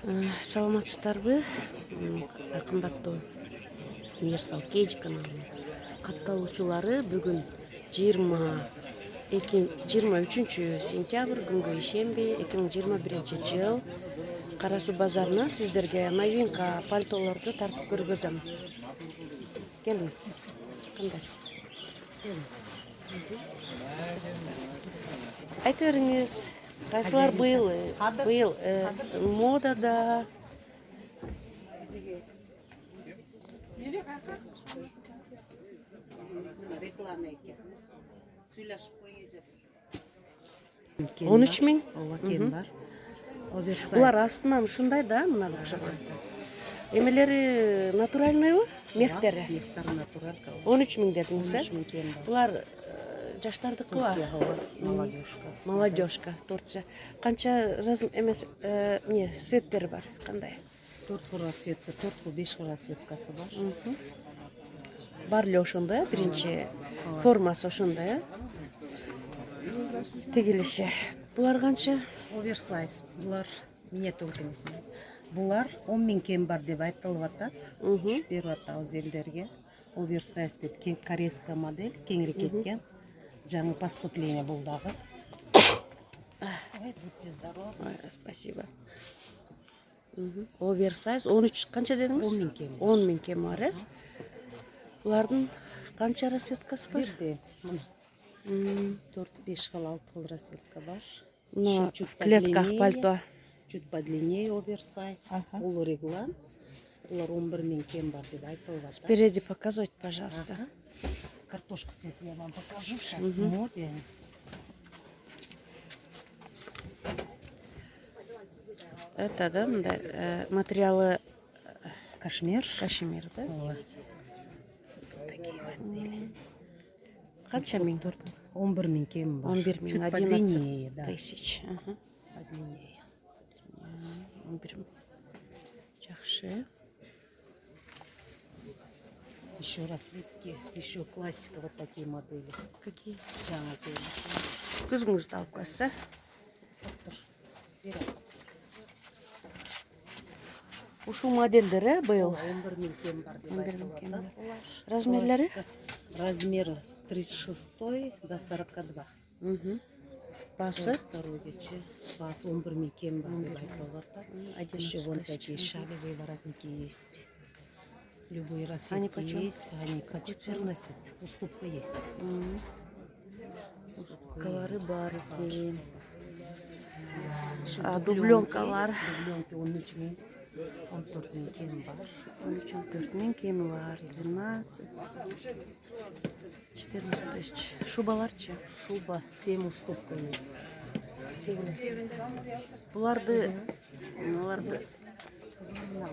Саламатсыздарбы? Кымбаттуу Универсал Кейдж каналынын катталуучулары, бүгүн 23 сентябрь күнгө ишемби 2021 жыл Кара Суу базарынан сиздерге новинка пальтолорду тартып көргөзөм. Келиңиз. Кандайсыз? Айта бериңиз, кайсылар быйыл модада? Реклама экен. Сүйлөшүп койгон. 13 миң? Ооба, кем бар. Оверсайз. Булар астынан ушундай да, мына окшогон. Эмелери натуральныйбы? Мектери? Мектар натуралка. 13 миң дедиңиз, 13 миң кем бар. Булар жаштардыкыбы? Молодежка. Молодежка, Турция. Канча цветтери бар? Кандай? 4 кыл расцветка, 4 кыл 5 кыл расцветкасы бар. Бар эле ошондой, биринчи формасы ошондой. Тигилиши. Булар канча? Оверсайз. Булар миниатюрка эмес. Булар 10 миң кем бар деп айтылып атат. Түшүп берип атабыз элдерге. Оверсайз деп корейская модель, кеңири кеткен. Жаңы поступление бул дагы. Ой, будьте здоровы. Ой, спасибо. Оверсайз 13 канча дедиңиз? 10 миң кем. 10 миң кем бар, Булардын канча расцветкасы бар? Бирде. 4-5 кыл 6 кыл расцветка бар. В клетках пальто. Чуть подлиннее оверсайз. Полуреглан. Булар 11 миң кем бар деп айтылып атат. Спереди показывать, пожалуйста. Картошка цвет я вам покажу. Сейчас смотрим. Это, да, материалы Кашмир. кашемир, да? Ооба. Такие модели. Канча миң? 11 миң кем бар. 11 миң, Чуть 11 подлиннее, да. тысяч. Подлиннее. 11 миң. Жакшы. Еще расцветки, еще классика, вот такие модели. Какие? Жаңа келиши. Көзүңүздү алып коесуз, Ушул модельдер, быйыл 11 миң кем бар деп 11 миң айтылып кем атат. бар. Размерлери? Размеры 36 до 42. Басы? Второйгече. Басы 11 миң кем бар деп айтылып атат. Еще вон такие шалевые воротники есть. Любые расцветки есть. Они по 14. Уступка есть. Уступкалары бар экен. Дубленкалар. Дубленки 13 миң. 14 миң кем бар. 13-14 миң кеми бар. 12, 14 тысяч. Шубаларчы? Шуба 7 уступка есть. Буларды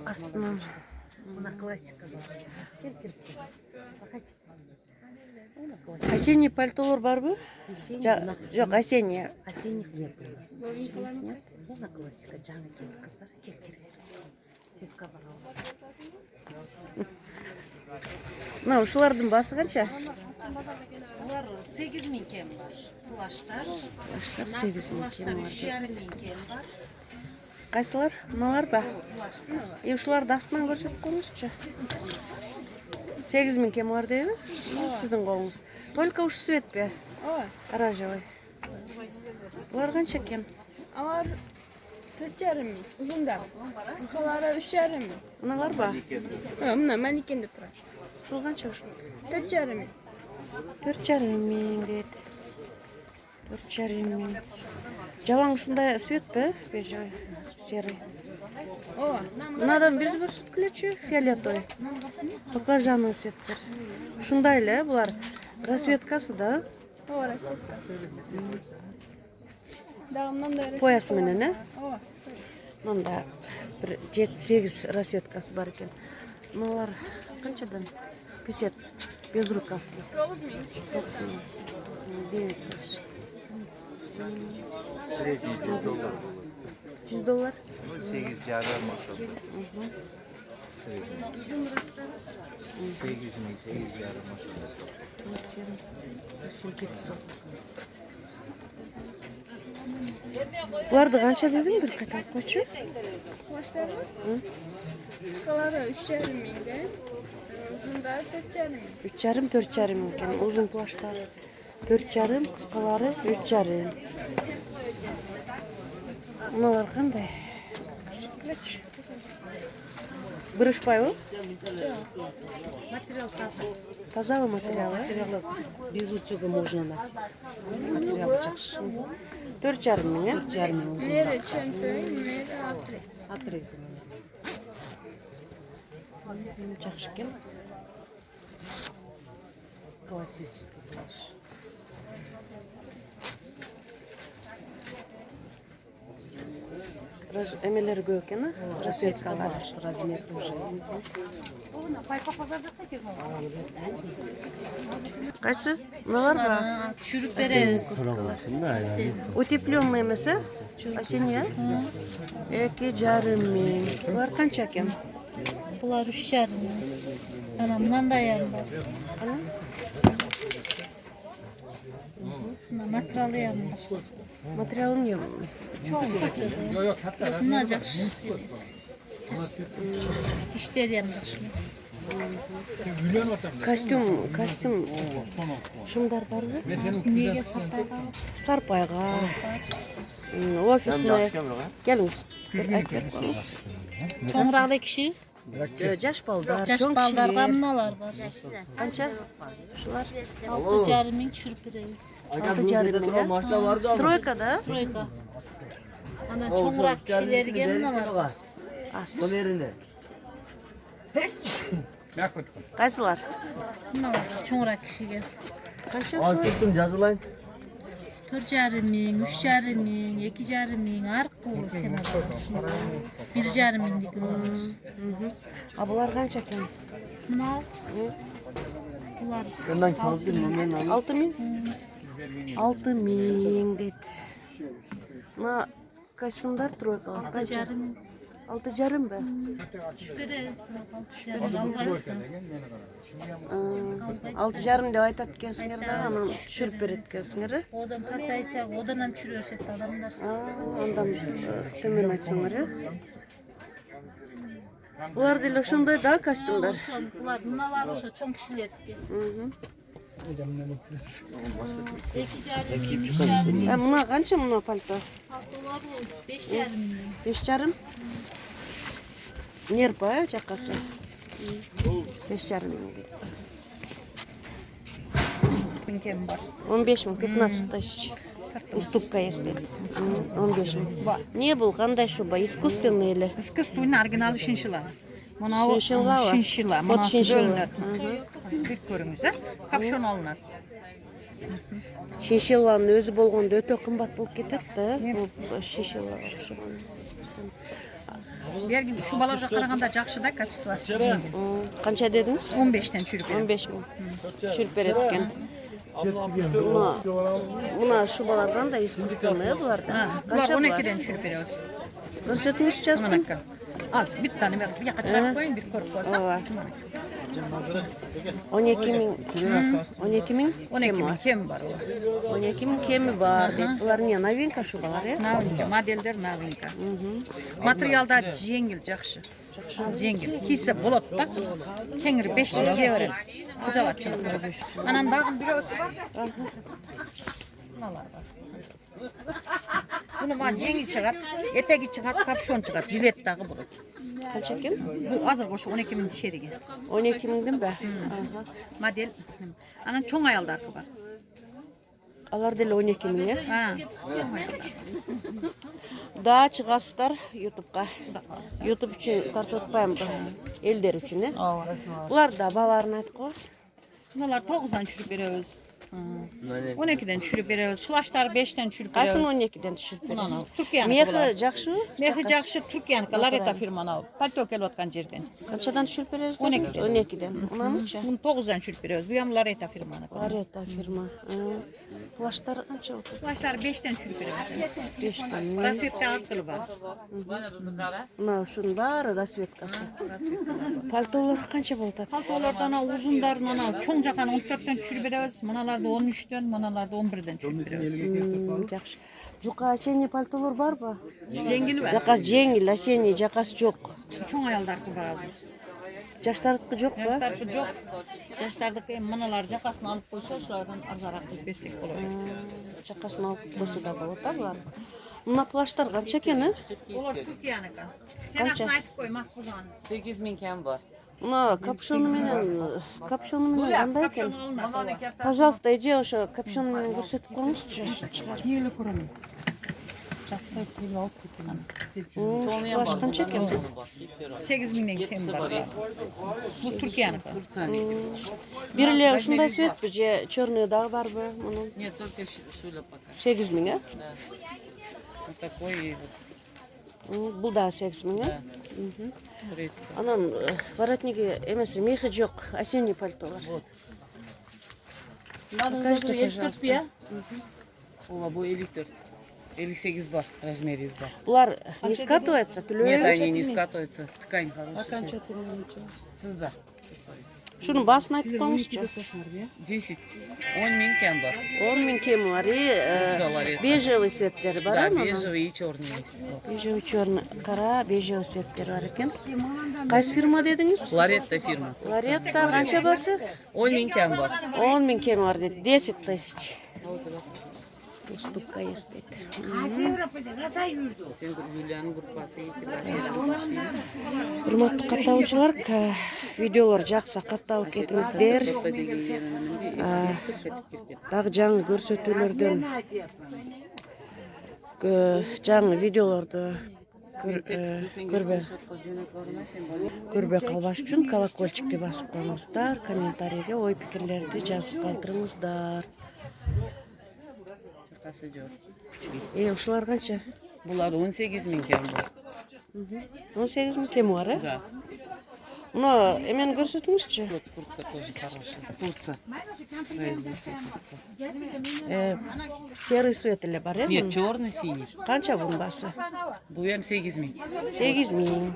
астынан Мына классика бар. Кел. Заходи. осенний пальтолор барбы? Жок, осенний. Осенних нет у нас. Мына классика. Жаңы келген кыздар. Кел. Тезка баралы. Мына ушулардын басы канча? Булар 8 миң кем бар. Плаштар. 8 миң кем бар. 3,5 миң кем бар. Кайсылар? Мыналар ба? Ушуларды астынан көрсөтүп коюңузчу. 8 миң кем бар дейби? Сиздин колуңуз. Только ушу цвет бе? Оранжевый. Булар канча кем? Алар 4,5 миң. Узундар. Кыскалары 3,5 миң. Мыналар ба? Мына манекенде турат. Ушул канча ушул? 4,5 миң. 4,5 миң дейт. 4,5 миң. Жалаң ушундай цвет бе? Бежевый, серый. Мынадан бирди көрсөткүлөчү, фиолетовый. Баклажанный цветтер. Ушундай эле булар расцветкасы да. Ооба, расцветка. Дагы мындай Поясы менен, Ооба. Мында бир 7-8 расцветкасы бар экен. Мыналар канчадан? Писец, без рукавки. 9 миң. 9 миң. 9 тысяч. Средний $100. $100? 8 yarım aşağı. Средний. 8 миң, 8 yarım aşağı. 8500. Буларды канча дедиң? Бир кайталап койчу. Plaşlar mı? Kıskaları 3,5 mingden. Uzunları 4,5 ming. 3,5-4,5 mümkün. Uzun plaşlar 4,5, kıskaları 3,5. Bunlar qanday? Buruşpay o? Материал таза. Таза mı материалы? Материалы без утюга можно носить. Материалы жақсы. 4,5 ming, ya? 4,5 мың uzun. Nere çöntüğün, nere atres. Отрезы. Жақсы екен. Классический плащ. Emeleri көп екен, а? Расцветкалар. Размер тоже есть. Қайсы? Мыналар ба? Çürük veririz. Утепленный емес, а? Осенний, а? 2,5 ming. Бұлар қанша екен? Bunlar 3,5. Anamdan da ayarım var. Ana? Bunlar materyali yanında. Материалы не? Çok kaçırdı. Dokunacak biz. İşler yanacak şimdi. Костюм шымдар бар ма? Neye sapayga? Сарпайға, офисный. Келіңіз, бір айтып беріп қойыңыз. Çoğrağlı kişi. Жаш балдар, Yaş чоң baldarga кишилер. mınalar var. Қанша? Шулар 6,5 ming çürük veririz. 6,5 ming, а? Тройкада? Troyka. Ana çoğrak kişilerge mınalar var. Қайсылар? Mınalar var çoğrak kişiye. Қанша? 4,5 ming, 3,5 ming, 2,5 ming arqılı fenalar. 1,5 ming diyoruz. А бұлар қанша екен? Mınav. Bunlar 6 ming? 6 ming дейді. Мына костюмдар тройкалар қанша? 6,5 ming. 6,5 ба? Veririz. 6,5 albaysın. 6,5 деп айтады екенсіңдер да, анан түшіріп береді екенсіңдер. Odan pasaysa, odan hem çürüyorsa adamlar. Ondan төмен айтсаңдар, ya. Бұлар деле ошондой да костюмдар. Bunlar bunlar olsa çok kişiler diye. 2,5 ming, 3,5 ming. Мына қанша мына пальто? Paltolar 5,5 ming. 5,5. Нерпа, жақасы. 5,5 ming дейді. 15 мың, 15 тысяч. Уступка есть дейді. 15 мың. Не бұл, қандай шуба? Искусственный или? Искусственный оригиналы шиншилла. Мынау Шиншилла ма? шиншилла. Вот Мынасы шиншилла. бөлінеді. Bir көріңіз, капшон алынады. Шиншилланың өзі болғанда өте қымбат болып кетеді да. Бұл шиншиллаға ұқсаған. Берген шубаларға қарағанда жақсы да качествосы. Қанша дедіңіз? 15-тен жүріп береді. 15 мың. Шүріп береді екен. Мына шубалардан да искусственный бұларда. Бұлар 12-ден жүріп береміз. Көрсетіңіз частын. Мынакка. Az, bir tane ver. Bir yaka çıkarıp koyun, bir korup koysam. Ова. 12 мың. 12 мың? 12 bin kem var. 12 мың кемі бар дейді. Бұлар не, новинка шубалар, е? Новинка, modeller новинка. Материалда жеңіл, жақсы. Жеңіл. Кисе болады да. Кеңір 5 жыл кие береді. Қожалатшылық жоқ. Анан дағын біреусі бар да. Мыналар бар. Bunu bana cengi çıkart, eteği çıkart, kapşon çıkart, jilet dağı bulur. Қанша екен? Bu hazır koşu 12 bin dışarıya. 12 мыңдың ба? Model. Anan çoğun ayaldarkı var. Алар деле 12 мың, е? Ha. Да, шығасыздар ютубқа. Ютуб үшін тартып отпаймын бұл. Елдер үшін, е? Бұлар да баларын айтып қой. Bunlar 9'dan çürük veriyoruz. 12'den çürük veriyoruz. Flaşlar 5'ten çürük Қайсын veriyoruz. 12-ден түшіріп Мынаны, бересіз? Türkiye'nin Мехі бұлар. жақшы? Mehri жақшы Türkiye'nin Lareta firmanı. Palto kelip atkan yerden. Қаншадан түшіріп бересіз? 12-ден. 12-ден. Ұнамынша? Bunu 9'dan çürük veriyoruz. Bu yam Lareta firmanı. Ларета фирма. Флаштар қанша отыр? Flaşlar 5'ten çürük veriyoruz. 5-тен. Rasvette akıllı var. Мына ушунун баары расветкасы. Пальтолор қанша болып жатады? Paltolardan uzunlardan çoğun jakan 14'ten çürük veriyoruz. Mınalar Bularda 13'ten, manalarda 11'den çok biraz. Жакшы. Жука осенний пальтолор барбы? Жеңіл бә? Жака жеңил, осенний, жакасы жок. Çoğun ayaldardaki var azı. Жаштардыкы жок ба? Yaşlardaki çok. Yaşlardaki manalar jakasını alıp koysa, şulardan azarak beslik olur. Жакасын алып койсо да болот да булар. Мына плаштар канча экен, э? Olur Türkiye'nika. Sen Kança? aslında aytıp koy mahpuzanı. 8000 kem var. Мына капюшону менен кандай экен? Kapşonu alın. Пожалуйста, иди ошо капюшону менен көрсөтүп коюңузчу. Киелі көрімен. Жақсы киелі алып кетемін. Плаш канча экен? 8000'den kem var. Bu Türkiye'nika. Бир эле ушундай светпи же черный дагы барбы мунун? Нет, только шуля пока. 8000, э? Вот такой и вот Бул дагы 8000, э? турецкий. Анан воротниги эмеси мехи жок, осенний пальтолор. Вот. Покажите, пожалуйста. ya? Ова, bu 54. 58 бар, размерис бар. Булар не скатывается, Нет, түлөбү? они не скатываются. Ткань хорошая. Сызда. Шунун баасын айтып коюңузчу. 10. 10.000 kem бар. 10.000 кеми бар и бежевый цветтери бар, Да, э? мына? бежевый и черный есть. Вот. Бежевый, черный, кара, бежевый цветтери бар экен. Кайсы фирма дедиңиз? Лоретта фирма. Лоретта канча басы? 10.000 kem бар. 10.000 кеми бар дейт, 10 тысяч. Уступка есть дейт. Sen Юлияның группасы екен. Урматтуу каттауучулар, видеолор жакса катталып кетиңиздер. Дагы жаңы көрсөтүүлөрдөн жаңы видеолорду көрбөй калбаш үчүн колокольчикти басып коюңуздар, комментарийге ой пикирлерди жазып калтырыңыздар. Ушулар канча? Булар 18.000 kem бар. 18.000 кеми бар, э? Да. Мына эмени көрсөтүңүзчү. Вот куртка тоже хорошая. Турция. Турция. Серый свет эле бар, э? Нет, черный, синий. Канча бунун басы? Bu hem 8.000. 8.000.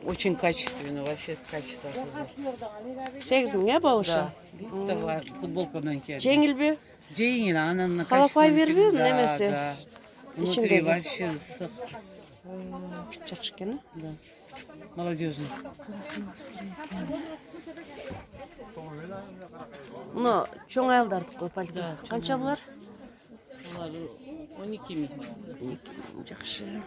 Очень качественно, вообще качество создано. 8.000, э, болушу? Да, var. Футболкадан келdi. Жеңилби? Жеңіл, ананы Халафай бербей, немесе? Да. Внутри Içindeki. вообще ссық. Жакшы экен, э? Да. Молодежный. Мына чоң аялдардыкы пальто. Канча булар? Олар 12.000. Жакшы.